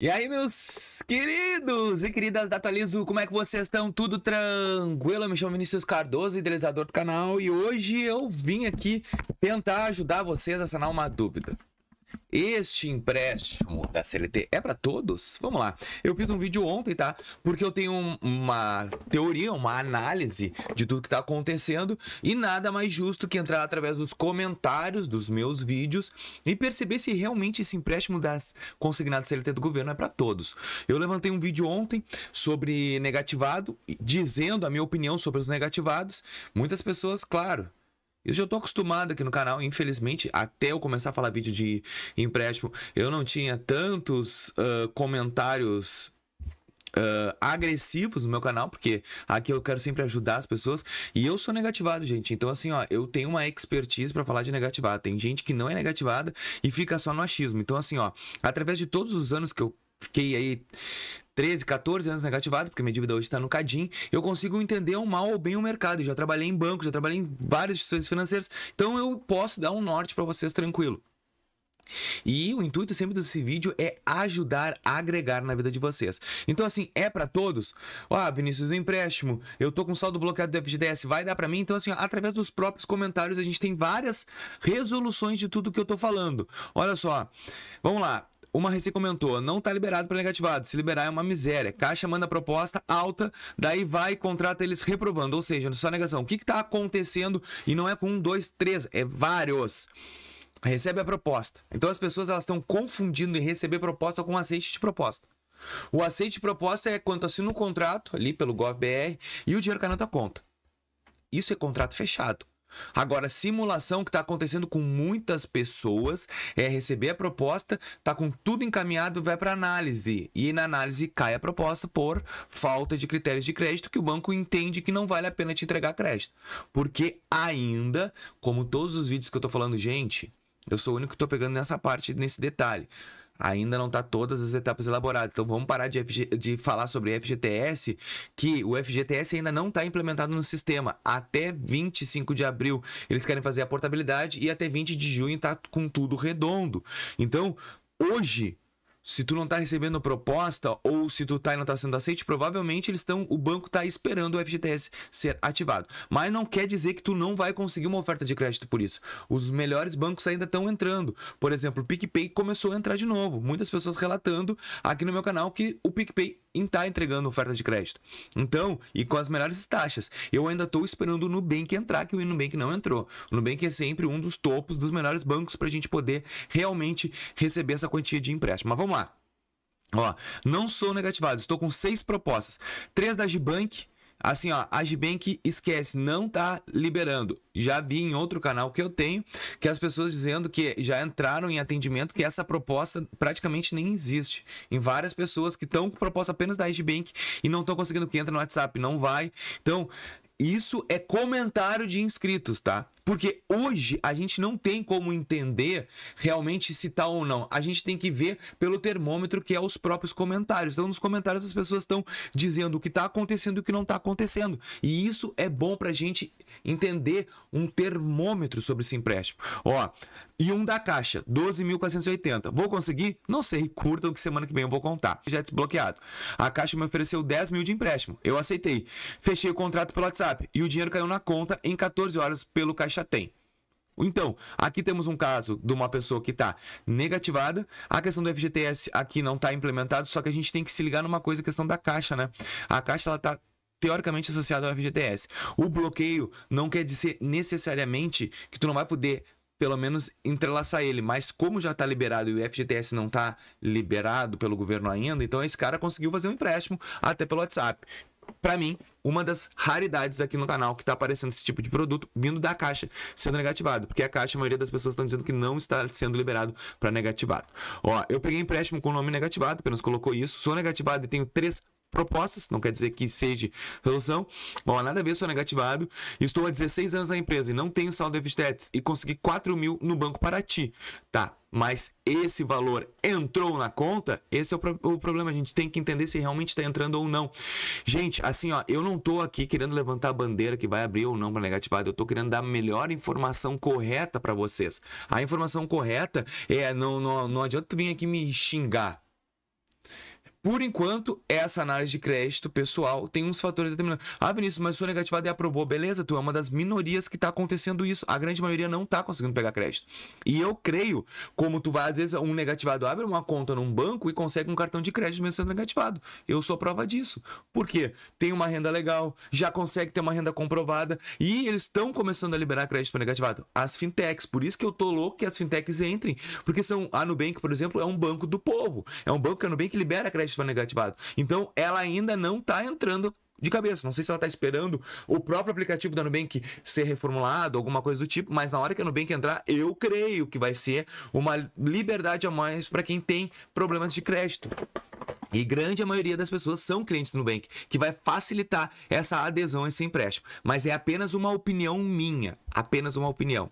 E aí, meus queridos e queridas da Atualizo, como é que vocês estão? Tudo tranquilo? Eu me chamo Vinícius Cardoso, idealizador do canal, e hoje eu vim aqui tentar ajudar vocês a sanar uma dúvida. Este empréstimo da CLT é para todos? Vamos lá. Eu fiz um vídeo ontem, tá? Porque eu tenho uma teoria, uma análise de tudo que tá acontecendo e nada mais justo que entrar através dos comentários dos meus vídeos e perceber se realmente esse empréstimo das consignadas CLT do governo é para todos. Eu levantei um vídeo ontem sobre negativado, dizendo a minha opinião sobre os negativados. Muitas pessoas, claro, eu já tô acostumado aqui no canal, infelizmente, até eu começar a falar vídeo de empréstimo, eu não tinha tantos comentários agressivos no meu canal, porque aqui eu quero sempre ajudar as pessoas, e eu sou negativado, gente. Então assim, ó, eu tenho uma expertise pra falar de negativado. Tem gente que não é negativada e fica só no achismo. Então assim, ó, através de todos os anos que eu fiquei aí 13, 14 anos negativado, porque minha dívida hoje está no Cadim, eu consigo entender o mal ou bem o mercado. Eu já trabalhei em banco, já trabalhei em várias instituições financeiras, então eu posso dar um norte para vocês tranquilo. E o intuito sempre desse vídeo é ajudar a agregar na vida de vocês. Então assim, é para todos? Vinícius, do empréstimo, eu tô com saldo bloqueado do FGTS, vai dar para mim? Então assim, ó, através dos próprios comentários a gente tem várias resoluções de tudo que eu tô falando. Olha só, vamos lá. Uma Reci comentou, não tá liberado para negativado, se liberar é uma miséria. Caixa manda proposta alta, daí vai e contrata eles reprovando, ou seja, só negação. O que tá acontecendo? E não é com um, dois, três, é vários. Recebe a proposta. Então as pessoas elas estão confundindo em receber proposta com aceite de proposta. O aceite de proposta é quando assina um contrato ali pelo GovBR e o dinheiro cai na tua conta. Isso é contrato fechado. Agora, simulação que está acontecendo com muitas pessoas é receber a proposta, tá com tudo encaminhado, vai para análise e na análise cai a proposta por falta de critérios de crédito que o banco entende que não vale a pena te entregar crédito, porque ainda, como todos os vídeos que eu tô falando, gente, eu sou o único que tô pegando nessa parte, nesse detalhe. Ainda não está todas as etapas elaboradas. Então vamos parar de falar sobre FGTS, que o FGTS ainda não está implementado no sistema. Até 25 de abril eles querem fazer a portabilidade e até 20 de junho está com tudo redondo. Então, hoje, se tu não tá recebendo proposta ou se tu tá e não tá sendo aceite, provavelmente o banco tá esperando o FGTS ser ativado. Mas não quer dizer que tu não vai conseguir uma oferta de crédito por isso. Os melhores bancos ainda estão entrando. Por exemplo, o PicPay começou a entrar de novo. Muitas pessoas relatando aqui no meu canal que o PicPay está entregando oferta de crédito. Então, e com as melhores taxas. Eu ainda estou esperando o Nubank entrar, que o Nubank não entrou. O Nubank é sempre um dos topos dos melhores bancos para a gente poder realmente receber essa quantia de empréstimo. Mas vamos lá. Ó, não sou negativado, estou com 6 propostas. 3 da Gibank. Assim, ó, a Gibank esquece, não tá liberando. Já vi em outro canal que eu tenho, que as pessoas dizendo que já entraram em atendimento, que essa proposta praticamente nem existe. Em várias pessoas que estão com proposta apenas da Gibank e não estão conseguindo que entre no WhatsApp, não vai. Então, isso é comentário de inscritos, tá? Porque hoje a gente não tem como entender realmente se tá ou não. A gente tem que ver pelo termômetro que é os próprios comentários. Então, nos comentários as pessoas estão dizendo o que tá acontecendo e o que não tá acontecendo. E isso é bom pra gente entender um termômetro sobre esse empréstimo. Ó, e um da Caixa, 12.480. Vou conseguir? Não sei, curtam que semana que vem eu vou contar. Já desbloqueado. A Caixa me ofereceu 10 mil de empréstimo. Eu aceitei. Fechei o contrato pelo WhatsApp e o dinheiro caiu na conta em 14 horas pelo Caixa Tem. Então, aqui temos um caso de uma pessoa que está negativada. A questão do FGTS aqui não está implementado, só que a gente tem que se ligar numa coisa, a questão da Caixa, né? A Caixa, ela está teoricamente associada ao FGTS. O bloqueio não quer dizer necessariamente que tu não vai poder pelo menos entrelaçar ele, mas como já está liberado e o FGTS não está liberado pelo governo ainda, então esse cara conseguiu fazer um empréstimo até pelo WhatsApp. Para mim, uma das raridades aqui no canal que tá aparecendo esse tipo de produto vindo da Caixa sendo negativado, porque a Caixa, a maioria das pessoas estão dizendo que não está sendo liberado para negativado. Ó, eu peguei empréstimo com o nome negativado, apenas colocou isso, sou negativado e tenho 3 propostas, não quer dizer que seja resolução. Bom, nada a ver, sou negativado. Estou há 16 anos na empresa e não tenho saldo FGTS e consegui 4 mil no Banco Paraty. Tá, mas esse valor entrou na conta? Esse é o problema, a gente tem que entender se realmente está entrando ou não. Gente, assim, ó, eu não tô aqui querendo levantar a bandeira que vai abrir ou não para negativado, eu tô querendo dar a melhor informação correta para vocês. A informação correta é, não adianta tu vir aqui me xingar. Por enquanto, essa análise de crédito pessoal tem uns fatores determinantes. Ah, Vinícius, mas sou negativado e aprovou. Beleza, tu é uma das minorias que está acontecendo isso. A grande maioria não está conseguindo pegar crédito. E eu creio, como tu vai, às vezes, um negativado abre uma conta num banco e consegue um cartão de crédito mesmo sendo negativado. Eu sou prova disso. Por quê? Tem uma renda legal, já consegue ter uma renda comprovada e eles estão começando a liberar crédito para negativado. As fintechs, por isso que eu tô louco que as fintechs entrem, porque a Nubank, por exemplo, é um banco do povo. É um banco que a Nubank libera crédito para negativado. Então, ela ainda não está entrando de cabeça. Não sei se ela está esperando o próprio aplicativo da Nubank ser reformulado, alguma coisa do tipo, mas na hora que a Nubank entrar, eu creio que vai ser uma liberdade a mais para quem tem problemas de crédito. E grande maioria das pessoas são clientes do Nubank, que vai facilitar essa adesão a esse empréstimo. Mas é apenas uma opinião minha, apenas uma opinião.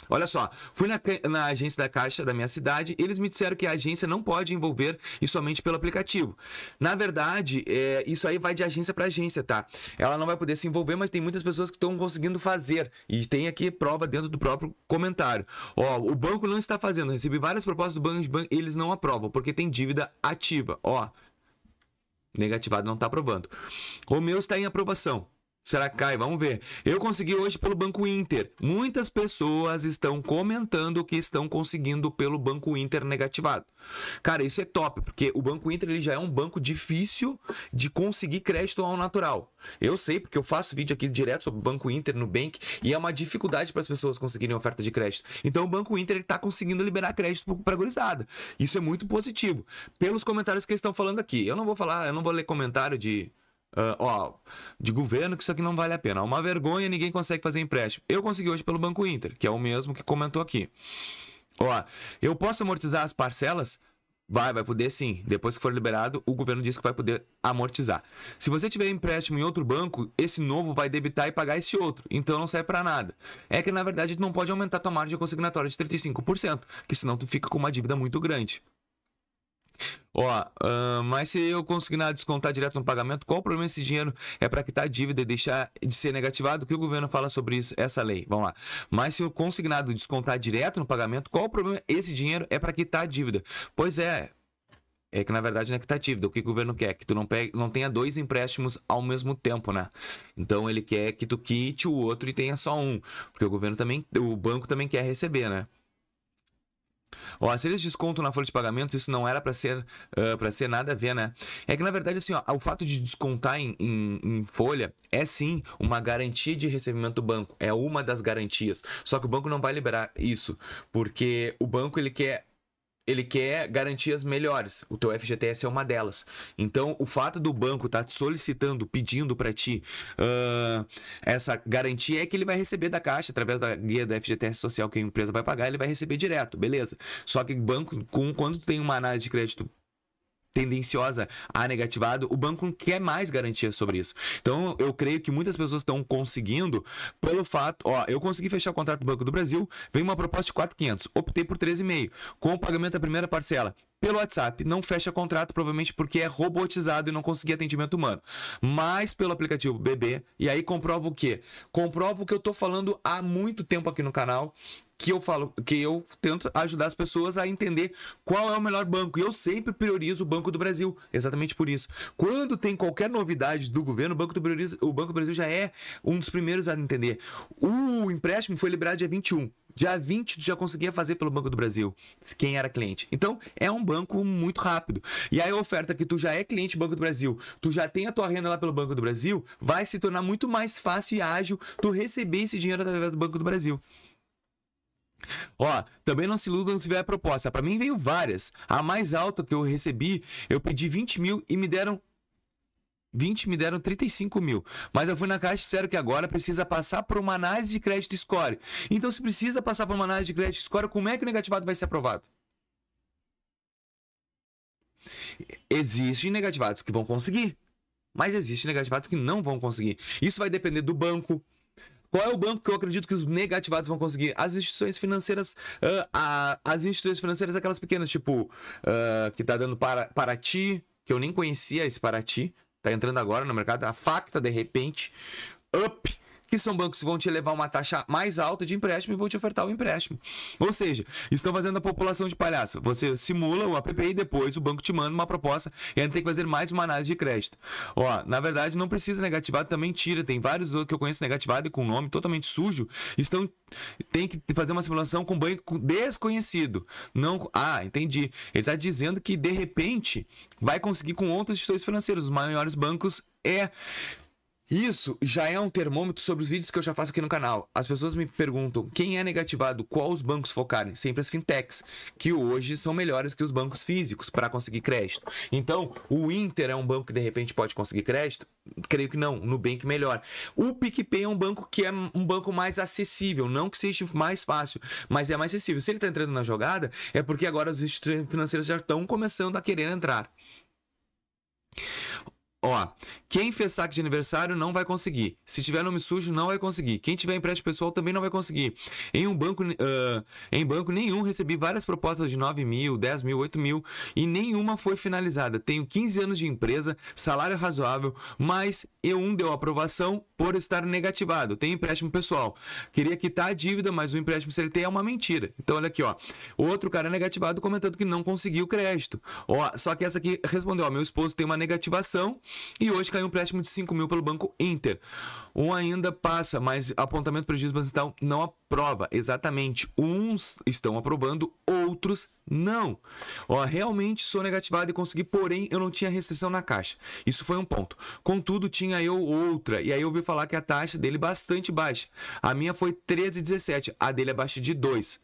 Olha só, fui na agência da Caixa da minha cidade, eles me disseram que a agência não pode envolver e somente pelo aplicativo. Na verdade, isso aí vai de agência para agência, tá? Ela não vai poder se envolver, mas tem muitas pessoas que estão conseguindo fazer. E tem aqui prova dentro do próprio comentário. Ó, o banco não está fazendo, recebi várias propostas do banco, eles não aprovam, porque tem dívida ativa. Ó, negativado não está aprovando. O meu está em aprovação. Será que cai? Vamos ver. Eu consegui hoje pelo Banco Inter. Muitas pessoas estão comentando que estão conseguindo pelo Banco Inter negativado. Cara, isso é top, porque o Banco Inter ele já é um banco difícil de conseguir crédito ao natural. Eu sei, porque eu faço vídeo aqui direto sobre o Banco Inter, Nubank, e é uma dificuldade para as pessoas conseguirem oferta de crédito. Então o Banco Inter está conseguindo liberar crédito para a gurizada. Isso é muito positivo. Pelos comentários que eles estão falando aqui. Eu não vou ler comentário de governo, que isso aqui não vale a pena. Uma vergonha, ninguém consegue fazer empréstimo. Eu consegui hoje pelo Banco Inter, que é o mesmo que comentou aqui. Ó, eu posso amortizar as parcelas? Vai poder sim. Depois que for liberado, o governo diz que vai poder amortizar. Se você tiver empréstimo em outro banco, esse novo vai debitar e pagar esse outro. Então não serve para nada. É que na verdade tu não pode aumentar tua margem consignatória de 35%, que senão tu fica com uma dívida muito grande. Ó, mas se eu consignar descontar direto no pagamento, qual o problema desse dinheiro é para quitar a dívida e deixar de ser negativado? O que o governo fala sobre isso, essa lei? Vamos lá. Mas se eu consignado descontar direto no pagamento, qual o problema? Esse dinheiro é para quitar a dívida. Pois é. É que na verdade não é quitar a dívida. O que o governo quer? Que tu não tenha dois empréstimos ao mesmo tempo, né? Então ele quer que tu quite o outro e tenha só um. Porque o banco também quer receber, né? Ó, se eles descontam na folha de pagamento, isso não era para ser nada a ver, né? É que na verdade, assim, ó, o fato de descontar em folha é sim uma garantia de recebimento do banco. É uma das garantias. Só que o banco não vai liberar isso, porque o banco ele quer garantias melhores. O teu FGTS é uma delas. Então, o fato do banco estar te solicitando, pedindo para ti essa garantia é que ele vai receber da Caixa, através da guia da FGTS social que a empresa vai pagar, ele vai receber direto, beleza. Só que banco, quando tu tem uma análise de crédito tendenciosa a negativado, o banco quer mais garantias sobre isso. Então, eu creio que muitas pessoas estão conseguindo pelo fato, ó, eu consegui fechar o contrato do Banco do Brasil, veio uma proposta de 4.500, optei por 13,5, com o pagamento da primeira parcela. Pelo WhatsApp, não fecha contrato, provavelmente porque é robotizado e não consegui atendimento humano. Mas pelo aplicativo BB, e aí comprova o quê? Comprova o que eu tô falando há muito tempo aqui no canal, que eu tento ajudar as pessoas a entender qual é o melhor banco. E eu sempre priorizo o Banco do Brasil, exatamente por isso. Quando tem qualquer novidade do governo, o Banco do Brasil já é um dos primeiros a entender. O empréstimo foi liberado dia 21. Dia 20 tu já conseguia fazer pelo Banco do Brasil, quem era cliente. Então, é um banco muito rápido. E aí a oferta que tu já é cliente do Banco do Brasil, tu já tem a tua renda lá pelo Banco do Brasil, vai se tornar muito mais fácil e ágil tu receber esse dinheiro através do Banco do Brasil. Ó, também não se iludam se vier a proposta. Para mim veio várias. A mais alta que eu recebi, eu pedi 20 mil e me deram 35 mil. Mas eu fui na Caixa e disseram que agora precisa passar por uma análise de crédito score. Então, se precisa passar por uma análise de crédito score, como é que o negativado vai ser aprovado? Existem negativados que vão conseguir, mas existem negativados que não vão conseguir. Isso vai depender do banco. Qual é o banco que eu acredito que os negativados vão conseguir? As instituições financeiras, aquelas pequenas, tipo, que tá dando Paraty, que eu nem conhecia esse Paraty, tá entrando agora no mercado, a Facta, de repente, Up, que são bancos que vão te levar uma taxa mais alta de empréstimo e vão te ofertar o empréstimo. Ou seja, estão fazendo a população de palhaço. Você simula o app e depois o banco te manda uma proposta e ainda tem que fazer mais uma análise de crédito. Ó, na verdade, não precisa negativado, também tira. Tem vários outros que eu conheço negativado e com nome totalmente sujo. Tem que fazer uma simulação com banco desconhecido. Não, entendi. Ele está dizendo que, de repente, vai conseguir com outras instituições financeiras. Os maiores bancos Isso já é um termômetro sobre os vídeos que eu já faço aqui no canal. As pessoas me perguntam quem é negativado, qual os bancos focarem. Sempre as fintechs, que hoje são melhores que os bancos físicos para conseguir crédito. Então, o Inter é um banco que de repente pode conseguir crédito? Creio que não. Nubank melhor. O PicPay é um banco que é um banco mais acessível. Não que seja mais fácil, mas é mais acessível. Se ele está entrando na jogada, é porque agora as instituições financeiras já estão começando a querer entrar. Ó, quem fez saque de aniversário não vai conseguir. Se tiver nome sujo, não vai conseguir. Quem tiver empréstimo pessoal também não vai conseguir. Em banco nenhum recebi várias propostas de 9 mil, 10 mil, 8 mil e nenhuma foi finalizada. Tenho 15 anos de empresa, salário razoável, mas E1 deu aprovação por estar negativado. Tenho empréstimo pessoal. Queria quitar a dívida, mas o empréstimo CLT é uma mentira. Então olha aqui, ó. Outro cara negativado comentando que não conseguiu crédito. Ó, só que essa aqui respondeu, ó, meu esposo tem uma negativação e hoje caiu um empréstimo de 5 mil pelo Banco Inter. Um ainda passa, mas apontamento prejuízo então não aprova. Exatamente. Uns estão aprovando, outros não. Ó, realmente sou negativado e consegui, porém eu não tinha restrição na caixa. Isso foi um ponto. Contudo, tinha eu outra. E aí eu ouvi falar que a taxa dele é bastante baixa. A minha foi 13,17. A dele é abaixo de 2.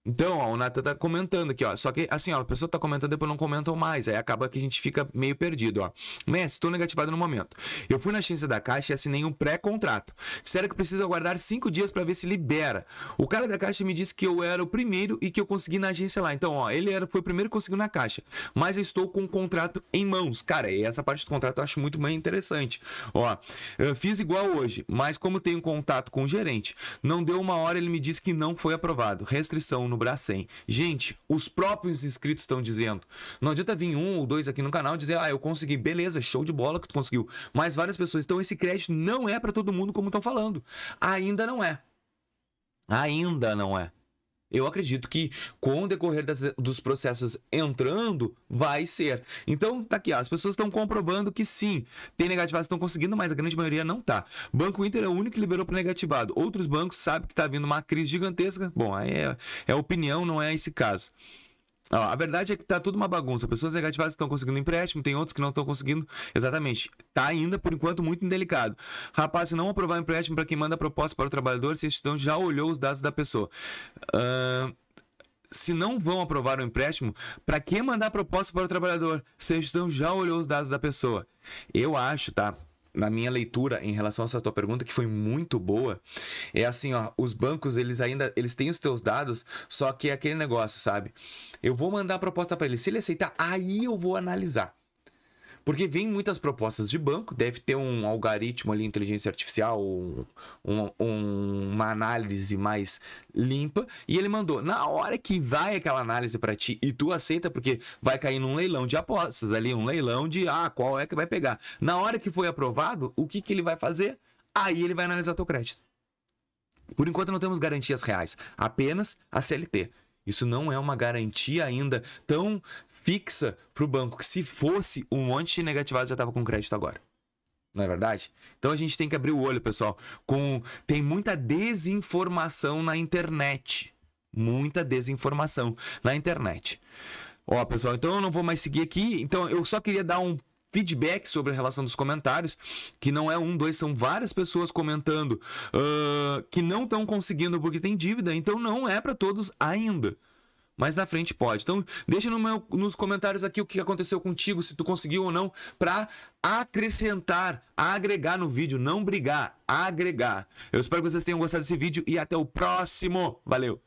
Então, ó, o Nathan tá comentando aqui, ó. Só que, assim, ó, a pessoa tá comentando, depois não comentam mais. Aí acaba que a gente fica meio perdido, ó. Messi, estou negativado no momento. Eu fui na agência da Caixa e assinei um pré-contrato. Disseram que precisa aguardar 5 dias para ver se libera. O cara da Caixa me disse que eu era o primeiro e que eu consegui na agência lá. Então, ó, foi o primeiro que conseguiu na Caixa. Mas eu estou com o contrato em mãos. Cara, e essa parte do contrato eu acho muito bem interessante. Ó, eu fiz igual hoje, mas como tenho contato com o gerente, não deu uma hora, ele me disse que não foi aprovado. Restrição no Bracem. Gente, os próprios inscritos estão dizendo. Não adianta vir 1 ou 2 aqui no canal e dizer, eu consegui. Beleza, show de bola que tu conseguiu. Mas várias pessoas. Então esse crédito não é para todo mundo como estão falando. Ainda não é. Ainda não é. Eu acredito que com o decorrer dos processos entrando, vai ser. Então, tá aqui, ó, as pessoas estão comprovando que sim, tem negativados, estão conseguindo, mas a grande maioria não tá. Banco Inter é o único que liberou para negativado. Outros bancos sabem que tá vindo uma crise gigantesca. Bom, aí é opinião, não é esse caso. Ó, a verdade é que tá tudo uma bagunça. Pessoas negativadas estão conseguindo empréstimo, tem outros que não estão conseguindo. Exatamente. Tá ainda, por enquanto, muito indelicado. Rapaz, se não aprovar empréstimo para quem manda proposta para o trabalhador, se a instituição já olhou os dados da pessoa. Se não vão aprovar o empréstimo, para que mandar proposta para o trabalhador? Se a instituição já olhou os dados da pessoa. Eu acho, tá? Na minha leitura em relação a essa tua pergunta, que foi muito boa, é assim, ó, os bancos, eles têm os teus dados, só que é aquele negócio, sabe? Eu vou mandar a proposta para ele, se ele aceitar, aí eu vou analisar. Porque vem muitas propostas de banco, deve ter um algoritmo ali, inteligência artificial, uma análise mais limpa, e ele mandou. Na hora que vai aquela análise para ti e tu aceita, porque vai cair num leilão de apostas ali, um leilão de qual é que vai pegar. Na hora que foi aprovado, o que ele vai fazer? Aí ele vai analisar teu crédito. Por enquanto não temos garantias reais, apenas a CLT. Isso não é uma garantia ainda tão fixa para o banco, que se fosse um monte de negativado já estava com crédito agora. Não é verdade? Então a gente tem que abrir o olho, pessoal. Tem muita desinformação na internet. Muita desinformação na internet. Ó, pessoal, então eu não vou mais seguir aqui. Então eu só queria dar um feedback sobre a relação dos comentários, que não é 1, 2, são várias pessoas comentando que não estão conseguindo porque tem dívida, então não é para todos ainda. Mas na frente pode. Então deixa nos comentários aqui o que aconteceu contigo, se tu conseguiu ou não, para acrescentar, agregar no vídeo, não brigar, agregar. Eu espero que vocês tenham gostado desse vídeo e até o próximo. Valeu!